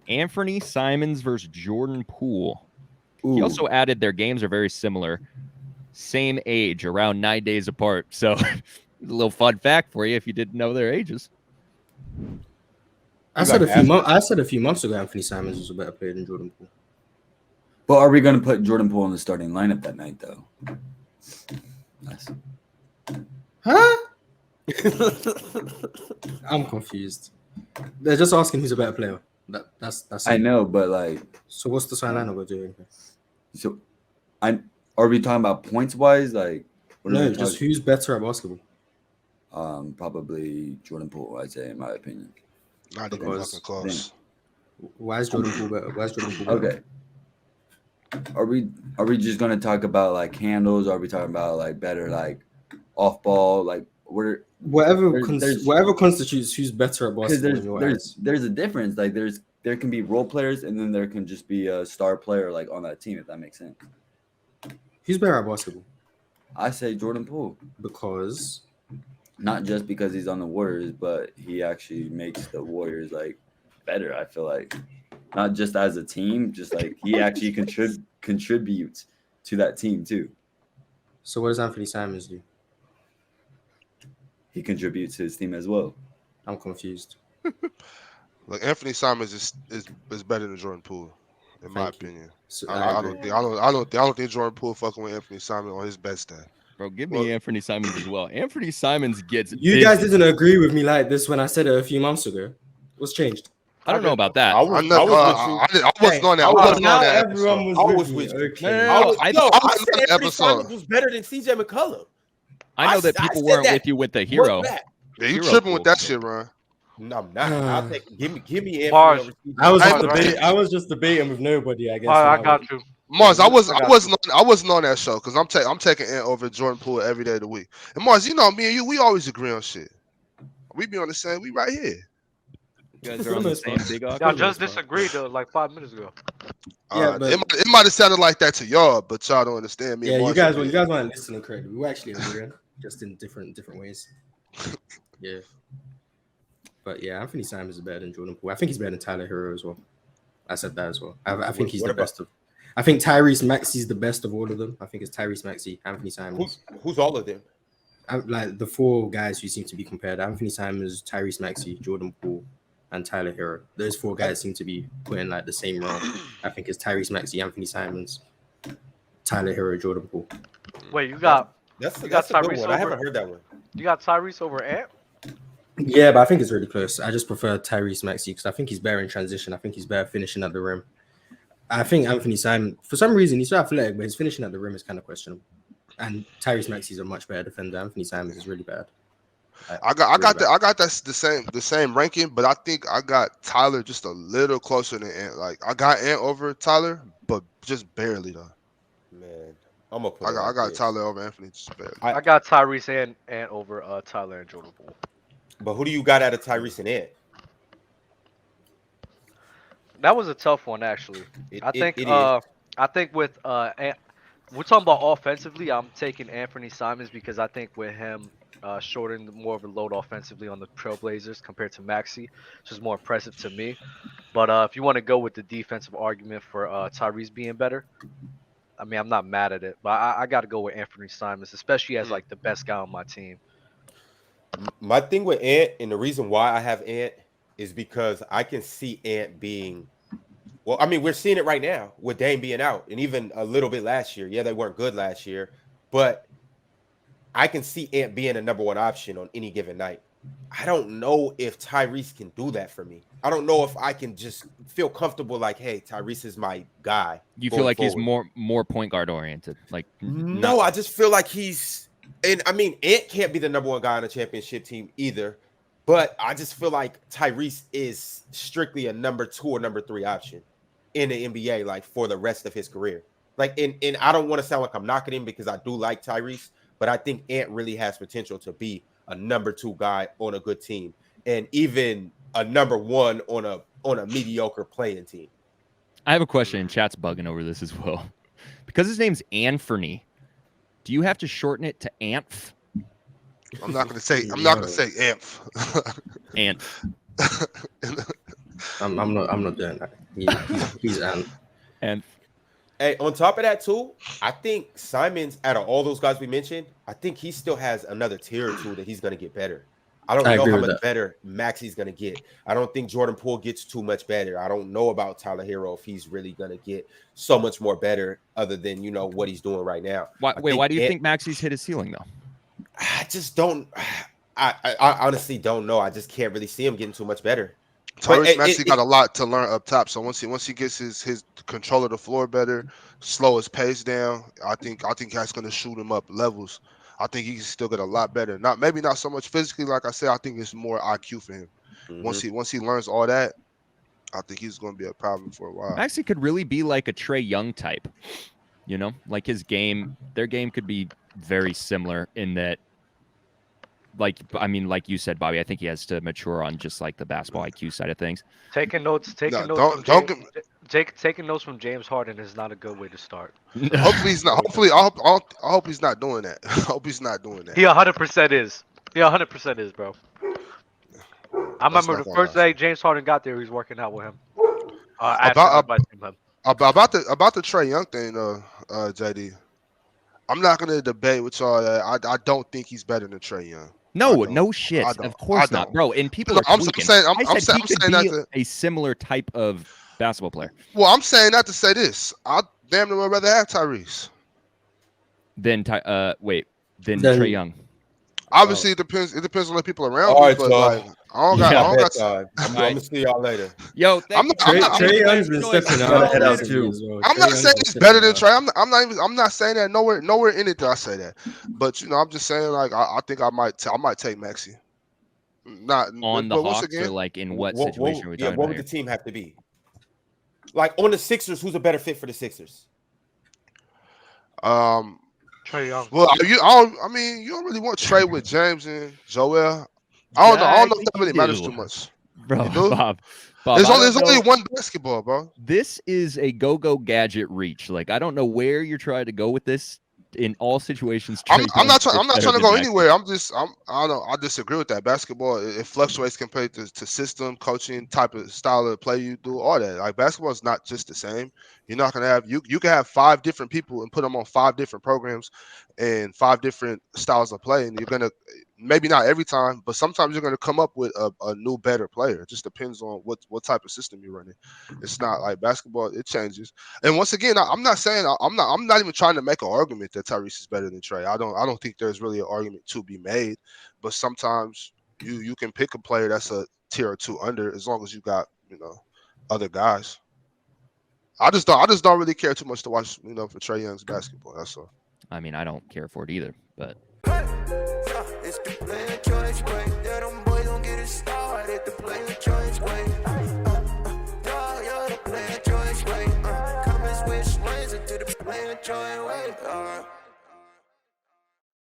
Anthony Simons versus Jordan Poole. Ooh. He also added their games are very similar. Same age, around 9 days apart. So a little fun fact for you if you didn't know their ages. I said a few months ago Anthony Simons was a better player than Jordan Poole. But are we going to put Jordan Poole in the starting lineup that night, though? Nice. Huh? I'm confused. They're just asking who's a better player. That's. I know, but like. So what's the starting lineup we're doing? So, are we talking about points wise? Like, no, just who's better at basketball? Probably Jordan Poole. I'd say, in my opinion. Not even fucking close. Why is Jordan Poole better? Okay. Are we just gonna talk about like handles? Are we talking about like better like off ball? Like whatever constitutes who's better at basketball. There's a difference. Like there can be role players and then there can just be a star player like on that team, if that makes sense. Who's better at basketball? I say Jordan Poole. Because not just because he's on the Warriors, but he actually makes the Warriors like better. I feel like not just as a team, just like he actually contributes to that team too. So what does Anthony Simons do? He contributes to his team as well. I'm confused. Look, Anthony Simons is better than Jordan Poole, in my opinion. So, I don't think Jordan Poole fucking with Anthony Simons on his best day. Bro, give me Anthony Simons as well. Anthony Simons gets. You guys didn't agree with me like this when I said it a few months ago. What's changed? I don't know about that. I wasn't on that. Everyone was with you. Okay. I said Anthony Simons was better than CJ McCollum. I know that people weren't with you with the hero. Yeah, you tripping with that shit, Ron. No, I'm not. I'll take give me Mars. I was just debating with nobody, I guess. I got you. Mars, I wasn't on that show because I'm taking Ant over Jordan Poole every day of the week. And Mars, you know me and you, we always agree on shit. We be on the same. We right here. You guys are on the same big. Y'all just disagreed though, like 5 minutes ago. Yeah, but it might have sounded like that to y'all, but y'all don't understand me. Yeah, you guys weren't listening correctly. We were actually agreeing, just in different ways. Yeah. But yeah, Anthony Simons is better than Jordan Poole. I think he's better than Tyler Hero as well. I said that as well. I think he's the best of. I think Tyrese Maxey's the best of all of them. I think it's Tyrese Maxey, Anthony Simons. Who's all of them? Like the four guys who seem to be compared: Anthony Simons, Tyrese Maxey, Jordan Poole, and Tyler Hero. Those four guys seem to be put in like the same role. I think it's Tyrese Maxey, Anthony Simons, Tyler Hero, Jordan Poole. Wait, you got that's a Tyrese good one. I haven't heard that one. You got Tyrese over Ant? Yeah, but I think it's really close. I just prefer Tyrese Maxey because I think he's better in transition. I think he's better finishing at the rim. I think Anthony Simons, for some reason, he's so athletic, but his finishing at the rim is kind of questionable. And Tyrese Maxey's a much better defender. Anthony Simons is really bad. I got the same ranking, but I think I got Tyler just a little closer than Ant. Like I got Ant over Tyler, but just barely though. Man, I'm gonna put. I got Tyler over Anthony just barely. I got Tyrese and Ant over Tyler and Jordan Poole. But who do you got out of Tyrese and Ant? That was a tough one, actually. I think with Ant, we're talking about offensively. I'm taking Anthony Simons because I think with him shortening more of a load offensively on the Trailblazers compared to Maxey, which is more impressive to me. But if you want to go with the defensive argument for Tyrese being better, I mean, I'm not mad at it. But I got to go with Anthony Simons, especially as like the best guy on my team. My thing with Ant, and the reason why I have Ant is because I can see Ant being, well, I mean, we're seeing it right now with Dame being out, and even a little bit last year. Yeah, they weren't good last year, but I can see Ant being a number one option on any given night. I don't know if Tyrese can do that for me. I don't know if I can just feel comfortable like, hey, Tyrese is my guy. You feel like he's more point guard oriented? Like no, I just feel like he's. And I mean, Ant can't be the number one guy on a championship team either, but I just feel like Tyrese is strictly a number 2 or number 3 option in the NBA, like for the rest of his career. Like, and I don't want to sound like I'm knocking him because I do like Tyrese, but I think Ant really has potential to be a number 2 guy on a good team, and even a number 1 on a mediocre playing team. I have a question, and chat's bugging over this as well. Because his name's Anthony, do you have to shorten it to Anth? I'm not gonna say Amph. Anth. I'm not doing that. He's And Hey, on top of that too, I think Simons, out of all those guys we mentioned, I think he still has another tier or two that he's gonna get better. I don't I know agree how with much that. better Maxey's gonna get. I don't think Jordan Poole gets too much better. I don't know about Tyler Hero if he's really gonna get so much more better, other than what he's doing right now. why do you think Maxey's hit his ceiling though? I just don't. I honestly don't know. I just can't really see him getting too much better. Tyrese Maxey got a lot to learn up top. So once he gets his control of the floor better, slow his pace down, I think that's gonna shoot him up levels. I think he can still get a lot better. Maybe not so much physically, like I said. I think it's more IQ for him. Mm-hmm. Once he learns all that, I think he's gonna be a problem for a while. Maxey could really be like a Trae Young type. Like their game could be very similar in that. Like you said, Bobby, I think he has to mature on just like the basketball IQ side of things. Taking notes from James Harden is not a good way to start. Hopefully he's not. Hopefully, I hope he's not doing that. I hope he's not doing that. He 100% is. He 100% is, bro. I remember the first day James Harden got there, he was working out with him. About the Trae Young thing, JD. I'm not gonna debate with y'all that I don't think he's better than Trae Young. No shit. Of course not, bro. And people are tweaking. I said he could be a similar type of basketball player. Well, I'm saying that to say this. I damn near would rather have Tyrese than Trae Young. Obviously, it depends. It depends on the people around All me. right, But so like, I don't got time. I'm gonna see y'all later. Yo, Trae Young's been stepping out. Head out too. I'm not saying he's better than Trae. I'm not saying that nowhere in it did I say that. But I'm just saying like I think I might take Maxey. Not on the Hawks or like in what situation are we talking about? What would the team have to be? Like on the Sixers, who's a better fit for the Sixers? Trae Young. Well, you don't really want Trae with James and Joel. I don't know if that really matters too much. Bro, Bob, there's only one basketball, bro. This is a go-go gadget reach. Like, I don't know where you're trying to go with this. In all situations, I'm not trying to go anywhere. I don't know. I disagree with that. Basketball, it fluctuates compared to system, coaching, type of style of play you do, all that. Like basketball is not just the same. You're not gonna have you can have 5 different people and put them on 5 different programs and 5 different styles of play, and you're gonna maybe not every time, but sometimes you're gonna come up with a new better player. It just depends on what type of system you're running. It's not like basketball; it changes. And once again, I'm not saying I'm not even trying to make an argument that Tyrese is better than Trae. I don't think there's really an argument to be made. But sometimes you can pick a player that's a tier or 2 under as long as you got other guys. I just don't really care too much to watch for Trae Young's basketball. That's all. I mean, I don't care for it either, but. It's the player choice way. Yeah, them boys don't get it started. The player choice way. You're the player choice way. Come and switch lanes into the player choice way.